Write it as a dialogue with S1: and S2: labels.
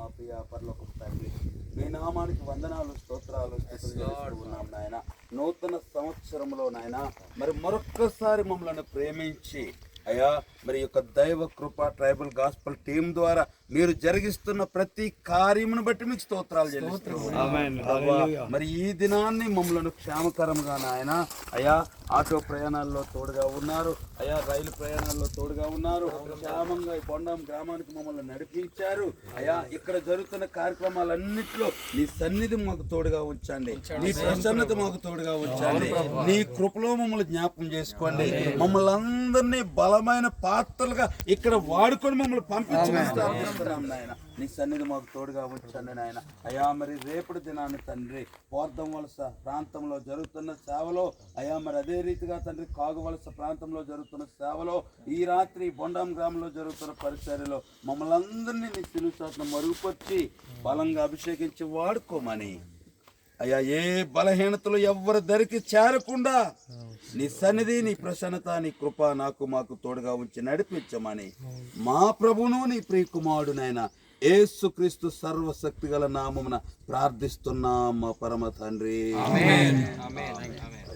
S1: మా ప్రియ పరలోకపు తండ్రి, మీ నామానికి వందనాలు, స్తోత్రాలు, స్తుతులు చెల్లిస్తూ ఉన్నాం నాయన. నూతన సంవత్సరంలో నాయన మరి మరొక్కసారి మమ్మల్ని ప్రేమించి అయ్యా మరి యొక్క దైవ కృప ట్రైబల్ గాస్పల్ టీం ద్వారా మీరు జరిగిస్తున్న ప్రతి కార్యమును బట్టి మీకు స్తోత్రాలు చెల్లిస్తున్నాం. మరి ఈ దినాన్ని మమ్మల్ని క్షేమకరంగా నాయన అయ్యా ఆటో ప్రయాణాల్లో తోడుగా ఉన్నారు, అయ్యా రైలు ప్రయాణాల్లో తోడుగా ఉన్నారు, క్షేమంగా ఈ బొండం గ్రామానికి మమ్మల్ని నడిపించారు. అయ్యా ఇక్కడ జరుగుతున్న కార్యక్రమాలన్నింటిలో నీ సన్నిధి మాకు తోడుగా ఉంచండి, నీ ప్రసన్నత మాకు తోడుగా ఉంచండి, నీ కృపలో మమ్మల్ని జ్ఞాపకం చేసుకోండి. మమ్మల్ని అందరినీ బలమైన పాత్రలుగా ఇక్కడ వాడుకొని మమ్మల్ని పంపించుకుంటున్నాం నాయన. నీ సన్నిధి మాకు తోడుగా ఉంచండి నాయన. అయ్యా మరి రేపటి దినాన్ని తండ్రి పోర్దం వలస ప్రాంతంలో జరుగుతున్న సేవలో, అయ్యా మరి అదే రీతిగా తండ్రి కాగువలస ప్రాంతంలో జరుగుతున్న సేవలో, ఈ రాత్రి బొండాం గ్రామంలో జరుగుతున్న పరిచర్యలో మమ్మల్ని అందరినీ నీ సిలుసాట్ను మరుగుపరిచి బలంగా అభిషేకించి వాడుకోమని అయ్యా ఏ బలహీనతలు ఎవ్వరి దరికి చేరకుండా నీ సన్నిధి, నీ ప్రసన్నత, నీ కృప నాకు మాకు తోడుగా ఉంచి నడిపించమని మా ప్రభువును నీ ప్రియ కుమారుడునైనా యేసుక్రీస్తు సర్వశక్తి గల నామమున ప్రార్థిస్తున్నాం మా పరమ తండ్రి.